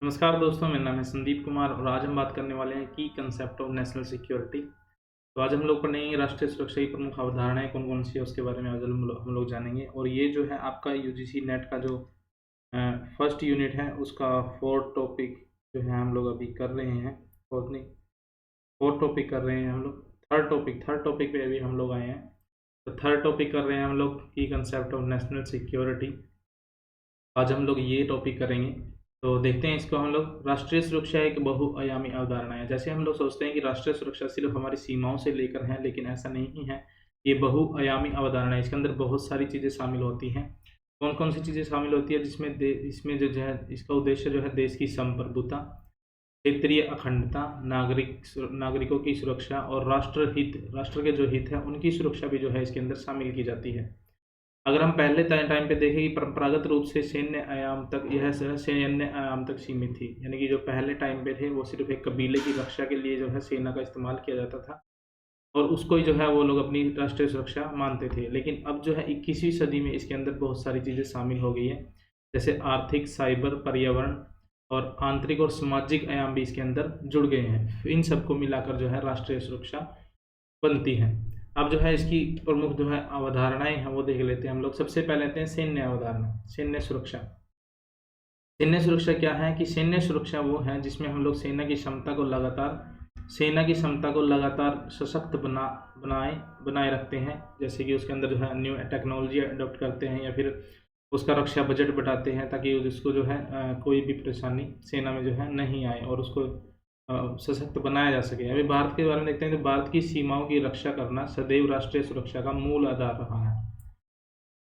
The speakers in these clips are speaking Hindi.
नमस्कार दोस्तों, मेरा नाम है संदीप कुमार और आज हम बात करने वाले हैं की कंसेप्ट ऑफ नेशनल सिक्योरिटी। तो आज हम लोग पढ़ेंगे राष्ट्रीय सुरक्षा की प्रमुख अवधारणाएं कौन कौन सी है उसके बारे में आज हम लोग जानेंगे। और ये जो है आपका यूजीसी नेट का जो फर्स्ट यूनिट है उसका फोर्थ टॉपिक जो है हम लोग अभी कर रहे हैं। फोर्थ टॉपिक कर रहे हैं हम लोग। थर्ड टॉपिक पे अभी हम लोग आए हैं। तो थर्ड टॉपिक कर रहे हैं हम लोग की कंसेप्ट ऑफ नेशनल सिक्योरिटी। आज हम लोग ये टॉपिक करेंगे। तो देखते हैं इसको हम लोग। राष्ट्रीय सुरक्षा एक बहुआयामी अवधारणा है। जैसे हम लोग सोचते हैं कि राष्ट्रीय सुरक्षा सिर्फ हमारी सीमाओं से लेकर है, लेकिन ऐसा नहीं है। ये बहुआयामी अवधारणा है। इसके अंदर बहुत सारी चीज़ें शामिल होती हैं। कौन कौन सी चीज़ें शामिल होती है जिसमें इसमें जो है इसका उद्देश्य जो है देश की संप्रभुता, क्षेत्रीय अखंडता, नागरिकों की सुरक्षा और राष्ट्र के जो हित है उनकी सुरक्षा भी जो है इसके अंदर शामिल की जाती है। अगर हम पहले टाइम पे देखें कि परंपरागत रूप से सैन्य आयाम तक सैन्य आयाम तक सीमित थी, यानी कि जो पहले टाइम पे थे वो सिर्फ एक कबीले की रक्षा के लिए जो है सेना का इस्तेमाल किया जाता था और उसको ही जो है वो लोग अपनी राष्ट्रीय सुरक्षा मानते थे। लेकिन अब जो है 21वीं सदी में इसके अंदर बहुत सारी चीज़ें शामिल हो गई है, जैसे आर्थिक, साइबर, पर्यावरण और आंतरिक और सामाजिक आयाम भी इसके अंदर जुड़ गए हैं। इन सबको मिलाकर जो है राष्ट्रीय सुरक्षा बनती है। अब जो है इसकी प्रमुख जो है अवधारणाएं हैं वो देख लेते हैं हम लोग। सबसे पहले लेते हैं सैन्य अवधारणा, सैन्य सुरक्षा। सैन्य सुरक्षा क्या है कि सैन्य सुरक्षा वो है जिसमें हम लोग सेना की क्षमता को लगातार सशक्त बनाए रखते हैं। जैसे कि उसके अंदर जो है न्यू टेक्नोलॉजी अडॉप्ट करते हैं या फिर उसका रक्षा बजट बढ़ाते हैं ताकि उसको जो है कोई भी परेशानी सेना में जो है नहीं आए और उसको सशक्त बनाया जा सके। अभी भारत के बारे में देखते हैं तो भारत की सीमाओं की रक्षा करना सदैव राष्ट्रीय सुरक्षा का मूल आधार रहा है।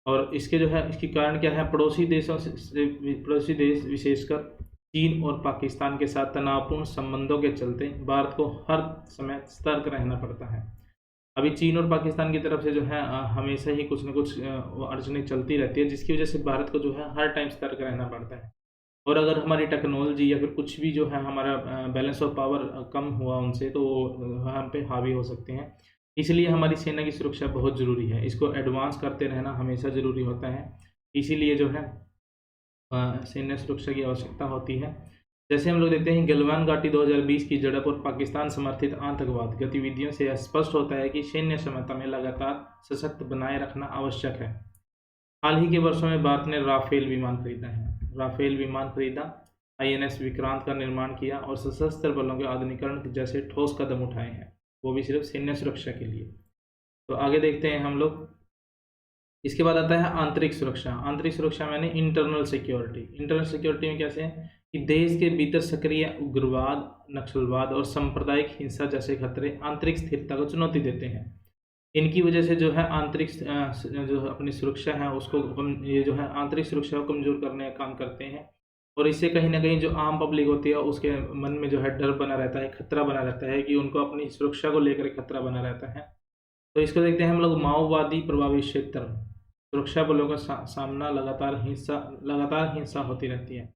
और इसके जो है इसकी कारण क्या है, पड़ोसी देश विशेषकर चीन और पाकिस्तान के साथ तनावपूर्ण संबंधों के चलते भारत को हर समय सतर्क रहना पड़ता है। अभी चीन और पाकिस्तान की तरफ से जो है हमेशा ही कुछ न कुछ अड़चनें चलती रहती है, जिसकी वजह से भारत को जो है हर टाइम सतर्क रहना पड़ता है। और अगर हमारी टेक्नोलॉजी या फिर कुछ भी जो है हमारा बैलेंस ऑफ पावर कम हुआ उनसे तो हम पे हावी हो सकते हैं। इसलिए हमारी सेना की सुरक्षा बहुत ज़रूरी है। इसको एडवांस करते रहना हमेशा ज़रूरी होता है। इसीलिए जो है सैन्य सुरक्षा की आवश्यकता होती है। जैसे हम लोग देखते हैं गलवान घाटी 2020 की झड़प और पाकिस्तान समर्थित आतंकवाद गतिविधियों से स्पष्ट होता है कि सैन्य क्षमता में लगातार सशक्त बनाए रखना आवश्यक है। हाल ही के वर्षों में भारत ने राफेल विमान खरीदा, INS विक्रांत का निर्माण किया और सशस्त्र बलों के आधुनिकीकरण जैसे ठोस कदम उठाए हैं, वो भी सिर्फ सैन्य सुरक्षा के लिए। तो आगे देखते हैं हम लोग। इसके बाद आता है आंतरिक सुरक्षा मैंने इंटरनल सिक्योरिटी में कैसे है कि देश के भीतर सक्रिय उग्रवाद, नक्सलवाद और सांप्रदायिक हिंसा जैसे खतरे आंतरिक स्थिरता को चुनौती देते हैं। इनकी वजह से जो है आंतरिक जो अपनी सुरक्षा है उसको ये जो है आंतरिक सुरक्षा को कमज़ोर करने का काम करते हैं। और इससे कहीं ना कहीं जो आम पब्लिक होती है उसके मन में जो है डर बना रहता है, खतरा बना रहता है कि उनको अपनी सुरक्षा को लेकर खतरा बना रहता है। तो इसको देखते हैं हम लोग। माओवादी प्रभावित क्षेत्र, सुरक्षा बलों का सामना लगातार हिंसा होती रहती है।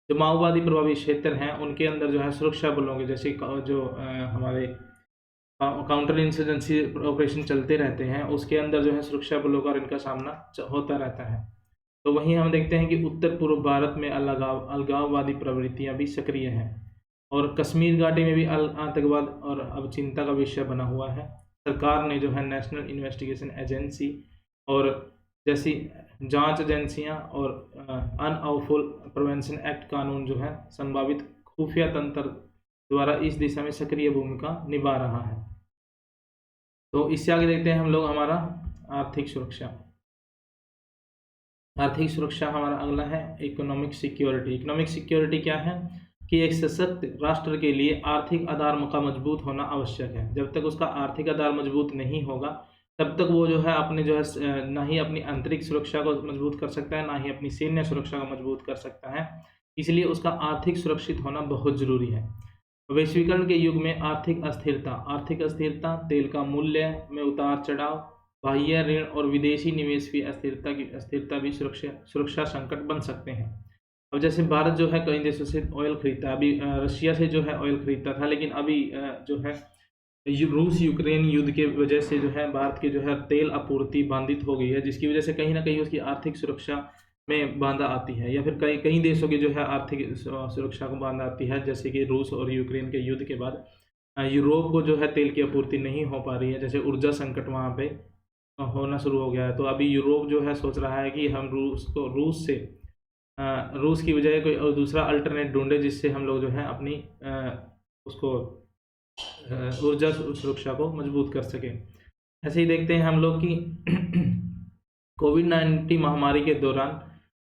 जो माओवादी प्रभावित क्षेत्र हैं उनके अंदर जो है सुरक्षा बलों के जैसे जो हमारे काउंटर इंसर्जेंसी ऑपरेशन चलते रहते हैं, उसके अंदर जो है सुरक्षा बलों का इनका सामना होता रहता है। तो वहीं हम देखते हैं कि उत्तर पूर्व भारत में अलगाववादी प्रवृत्तियां भी सक्रिय हैं और कश्मीर घाटी में भी आतंकवाद और अब चिंता का विषय बना हुआ है। सरकार ने जो है नेशनल इन्वेस्टिगेशन एजेंसी और जैसी जांच एजेंसियां और अनलॉफुल प्रिवेंशन एक्ट कानून जो है संभावित खुफिया तंत्र द्वारा इस दिशा में सक्रिय भूमिका निभा रहा है। तो इससे आगे देखते हैं हम लोग हमारा आर्थिक सुरक्षा हमारा अगला है इकोनॉमिक सिक्योरिटी क्या है कि एक सशक्त राष्ट्र के लिए आर्थिक आधार का मजबूत होना आवश्यक है। जब तक उसका आर्थिक आधार मजबूत नहीं होगा तब तक वो जो है अपने जो है ना ही अपनी आंतरिक सुरक्षा को मजबूत कर सकता है, ना ही अपनी सैन्य सुरक्षा को मजबूत कर सकता है। इसलिए उसका आर्थिक सुरक्षित होना बहुत ज़रूरी है। वैश्वीकरण के युग में आर्थिक अस्थिरता, तेल का मूल्य में उतार चढ़ाव, बाह्य ऋण और विदेशी निवेश की अस्थिरता भी सुरक्षा संकट बन सकते हैं। अब जैसे भारत जो है कई देशों से ऑयल खरीदता है, अभी रशिया से जो है ऑयल खरीदता था, लेकिन अभी जो है रूस यूक्रेन युद्ध के वजह से जो है भारत की जो है तेल आपूर्ति बाधित हो गई है, जिसकी वजह से कहीं ना कहीं उसकी आर्थिक सुरक्षा में बाधा आती है, या फिर कई कई देशों की जो है आर्थिक सुरक्षा को बाधा आती है, जैसे कि रूस और यूक्रेन के युद्ध के बाद यूरोप को जो है तेल की आपूर्ति नहीं हो पा रही है, जैसे ऊर्जा संकट वहाँ पे होना शुरू हो गया है। तो अभी यूरोप जो है सोच रहा है कि हम रूस की बजाय कोई और दूसरा अल्टरनेट ढूंढे, जिससे हम लोग जो है अपनी उसको ऊर्जा सुरक्षा को मजबूत कर सकें। ऐसे ही देखते हैं हम लोग कि कोविड-19 महामारी के दौरान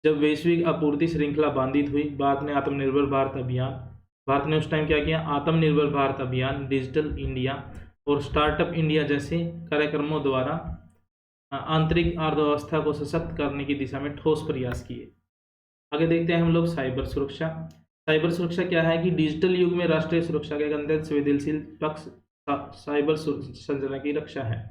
जब वैश्विक आपूर्ति श्रृंखला बाधित हुई, भारत ने आत्मनिर्भर भारत अभियान भारत ने उस टाइम क्या किया, आत्मनिर्भर भारत अभियान, डिजिटल इंडिया और स्टार्टअप इंडिया जैसे कार्यक्रमों द्वारा आंतरिक अर्थव्यवस्था को सशक्त करने की दिशा में ठोस प्रयास किए। आगे देखते हैं हम लोग साइबर सुरक्षा। साइबर सुरक्षा क्या है कि डिजिटल युग में राष्ट्रीय सुरक्षा के एक अत्यंत संवेदनशील पक्ष साइबर संरचना की रक्षा है।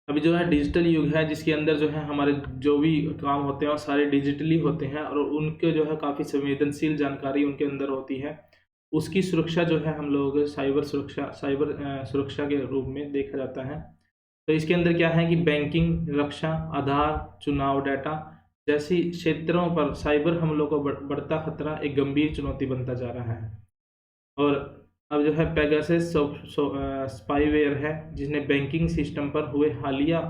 अभी जो है डिजिटल युग है, जिसके अंदर जो है हमारे जो भी काम होते हैं वो सारे डिजिटली होते हैं, और उनके जो है काफ़ी संवेदनशील जानकारी उनके अंदर होती है। उसकी सुरक्षा जो है हम लोग साइबर सुरक्षा के रूप में देखा जाता है। तो इसके अंदर क्या है कि बैंकिंग, रक्षा, आधार, चुनाव डाटा जैसी क्षेत्रों पर साइबर हमलों को बढ़ता खतरा एक गंभीर चुनौती बनता जा रहा है। और अब जो है पेगासस स्पाईवेयर है, जिसने बैंकिंग सिस्टम पर हुए हालिया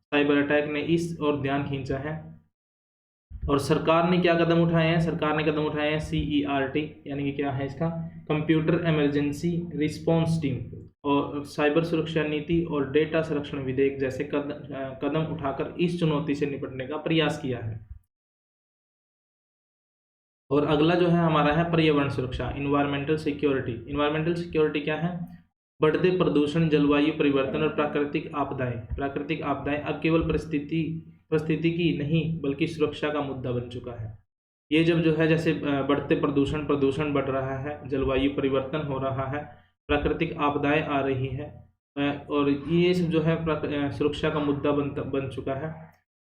साइबर अटैक ने इस ओर ध्यान खींचा है। और सरकार ने क्या कदम उठाए हैं, सरकार ने कदम उठाए हैं CERT, यानी कि क्या है इसका, कंप्यूटर इमरजेंसी रिस्पॉन्स टीम, और साइबर सुरक्षा नीति और डेटा संरक्षण विधेयक जैसे कदम उठाकर इस चुनौती से निपटने का प्रयास किया है। और अगला जो है हमारा है पर्यावरण सुरक्षा, इन्वायरमेंटल सिक्योरिटी। इन्वायरमेंटल सिक्योरिटी क्या है, बढ़ते प्रदूषण, जलवायु परिवर्तन और प्राकृतिक आपदाएं अब केवल परिस्थिति की नहीं बल्कि सुरक्षा का मुद्दा बन चुका है। ये जब जो है जैसे बढ़ते प्रदूषण बढ़ रहा है, जलवायु परिवर्तन हो रहा है, प्राकृतिक आपदाएं आ रही है, और ये सब जो है सुरक्षा का मुद्दा बन चुका है।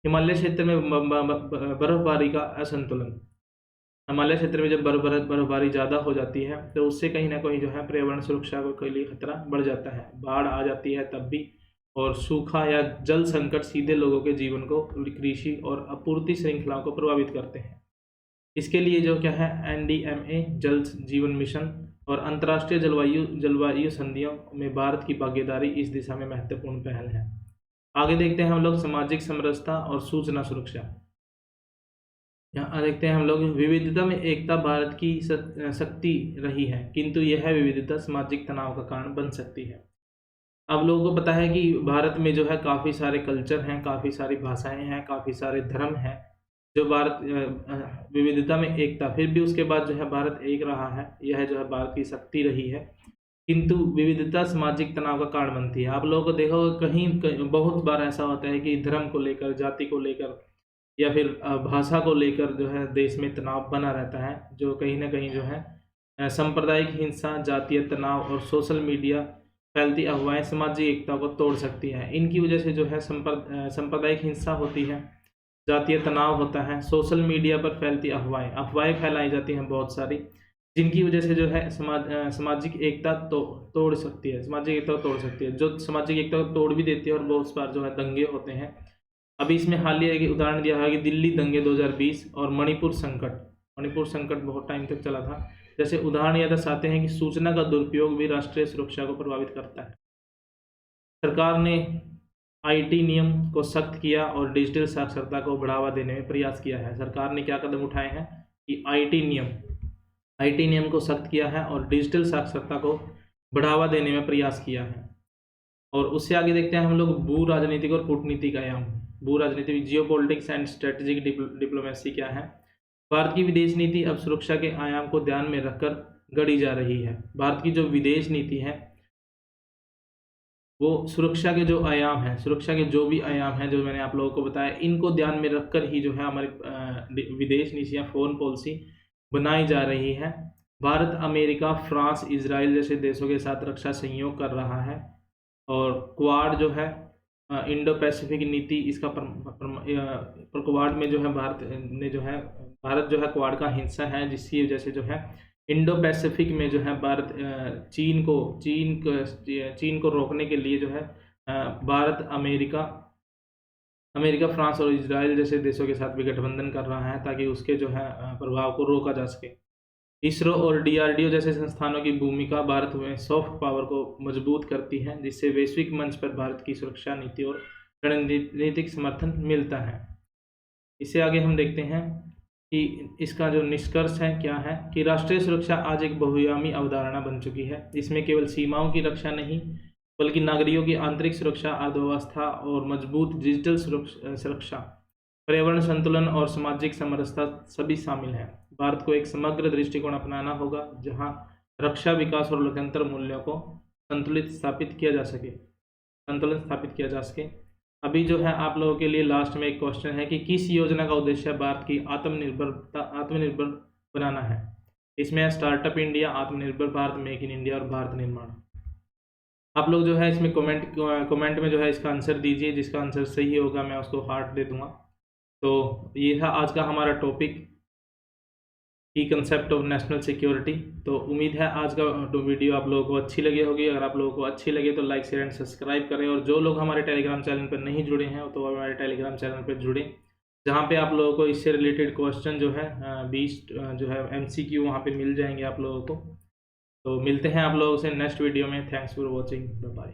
हिमालय क्षेत्र में बर्फबारी का असंतुलन, हिमालय क्षेत्र में जब बर्फबारी ज़्यादा हो जाती है तो उससे कहीं ना कहीं जो है पर्यावरण सुरक्षा के लिए खतरा बढ़ जाता है। बाढ़ आ जाती है तब भी, और सूखा या जल संकट सीधे लोगों के जीवन को, कृषि और आपूर्ति श्रृंखलाओं को प्रभावित करते हैं। इसके लिए जो क्या है NDMA, जल जीवन मिशन और अंतर्राष्ट्रीय जलवायु संधियों में भारत की भागीदारी इस दिशा में महत्वपूर्ण पहल है। आगे देखते हैं हम लोग सामाजिक समरसता और सूचना सुरक्षा। यहाँ देखते हैं हम लोग विविधता में एकता भारत की शक्ति रही है, किंतु यह विविधता सामाजिक तनाव का कारण बन सकती है। अब लोगों को पता है कि भारत में जो है काफ़ी सारे कल्चर हैं, काफ़ी सारी भाषाएं हैं, काफ़ी सारे धर्म हैं, जो भारत विविधता में एकता, फिर भी उसके बाद जो है भारत एक रहा है, यह जो है भारत की शक्ति रही है, किंतु विविधता सामाजिक तनाव का कारण बनती है। आप लोगों को देखो कहीं बहुत बार ऐसा होता है कि धर्म को लेकर, जाति को लेकर या फिर भाषा को लेकर जो है देश में तनाव बना रहता है, जो कहीं ना कहीं जो है सांप्रदायिक हिंसा, जातीय तनाव और सोशल मीडिया फैलती अफवाहें सामाजिक एकता को तोड़ सकती हैं। इनकी वजह से जो है सांप्रदायिक हिंसा होती है, जातीय तनाव होता है, सोशल मीडिया पर फैलती अफवाहें फैलाई जाती हैं बहुत सारी, जिनकी वजह से जो है सामाजिक एकता तोड़ सकती है, सामाजिक एकता को तोड़ सकती है, जो सामाजिक एकता को तोड़ भी देती है। और बहुत बार जो है दंगे होते हैं। अभी इसमें हालिया एक उदाहरण दिया है कि दिल्ली दंगे 2020 और मणिपुर संकट बहुत टाइम तक चला था। जैसे उदाहरण यह दर्शाते हैं कि सूचना का दुरुपयोग भी राष्ट्रीय सुरक्षा को प्रभावित करता है। सरकार ने IT नियम को सख्त किया और डिजिटल साक्षरता को बढ़ावा देने में प्रयास किया है। सरकार ने क्या कदम उठाए हैं कि IT नियम को सख्त किया है और डिजिटल साक्षरता को बढ़ावा देने में प्रयास किया है। और उससे आगे देखते हैं हम लोग भू राजनीतिक और कूटनीतिक आयाम। भू राजनीतिक, जियोपॉलिटिक्स एंड स्ट्रेटेजिक डिप्लोमेसी क्या है। भारत की विदेश नीति अब सुरक्षा के आयाम को ध्यान में रखकर गढ़ी जा रही है। भारत की जो विदेश नीति है वो सुरक्षा के जो आयाम हैं, सुरक्षा के जो भी आयाम हैं जो मैंने आप लोगों को बताया, इनको ध्यान में रखकर ही जो है हमारी विदेश नीतियाँ, फॉरेन पॉलिसी बनाई जा रही है। भारत अमेरिका, फ्रांस, इजराइल जैसे देशों के साथ रक्षा सहयोग कर रहा है। और क्वाड जो है इंडो पैसिफिक नीति, इसका क्वाड में जो है भारत जो है क्वाड का हिस्सा है, जिसकी वजह से जो है इंडो पैसिफिक में जो है भारत चीन को रोकने के लिए जो है भारत, अमेरिका अमेरिका, फ्रांस और इजराइल जैसे देशों के साथ भी गठबंधन कर रहा है ताकि उसके जो है प्रभाव को रोका जा सके। इसरो और डीआरडीओ जैसे संस्थानों की भूमिका भारत में सॉफ्ट पावर को मजबूत करती है, जिससे वैश्विक मंच पर भारत की सुरक्षा नीति और रणनीतिक समर्थन मिलता है। इससे आगे हम देखते हैं कि इसका जो निष्कर्ष है क्या है कि राष्ट्रीय सुरक्षा आज एक बहुआयामी अवधारणा बन चुकी है। इसमें केवल सीमाओं की रक्षा नहीं बल्कि नागरिकों की आंतरिक सुरक्षा, अर्थव्यवस्था और मजबूत डिजिटल सुरक्षा, पर्यावरण संतुलन और सामाजिक समरसता सभी शामिल हैं। भारत को एक समग्र दृष्टिकोण अपनाना होगा जहां रक्षा, विकास और लोकतंत्र मूल्यों को संतुलन स्थापित किया जा सके। अभी जो है आप लोगों के लिए लास्ट में एक क्वेश्चन है कि किस योजना का उद्देश्य भारत की आत्मनिर्भर बनाना है। इसमें है स्टार्टअप इंडिया, आत्मनिर्भर भारत, मेक इन इंडिया और भारत निर्माण। आप लोग जो है इसमें कमेंट में जो है इसका आंसर दीजिए, जिसका आंसर सही होगा मैं उसको हार्ट दे दूंगा। तो ये था आज का हमारा टॉपिक की कंसेप्ट ऑफ नेशनल सिक्योरिटी। तो उम्मीद है आज का वीडियो आप लोगों को अच्छी लगी होगी। अगर आप लोगों को अच्छी लगे तो लाइक, शेयर एंड सब्सक्राइब करें, और जो लोग हमारे टेलीग्राम चैनल पर नहीं जुड़े हैं तो हमारे टेलीग्राम चैनल पर जुड़े, जहाँ पे आप लोगों को इससे रिलेटेड क्वेश्चन जो है 20 जो है MCQ वहाँ पे मिल जाएंगे आप लोगों को। तो मिलते हैं आप लोगों से नेक्स्ट वीडियो में। Thanks for watching, bye bye.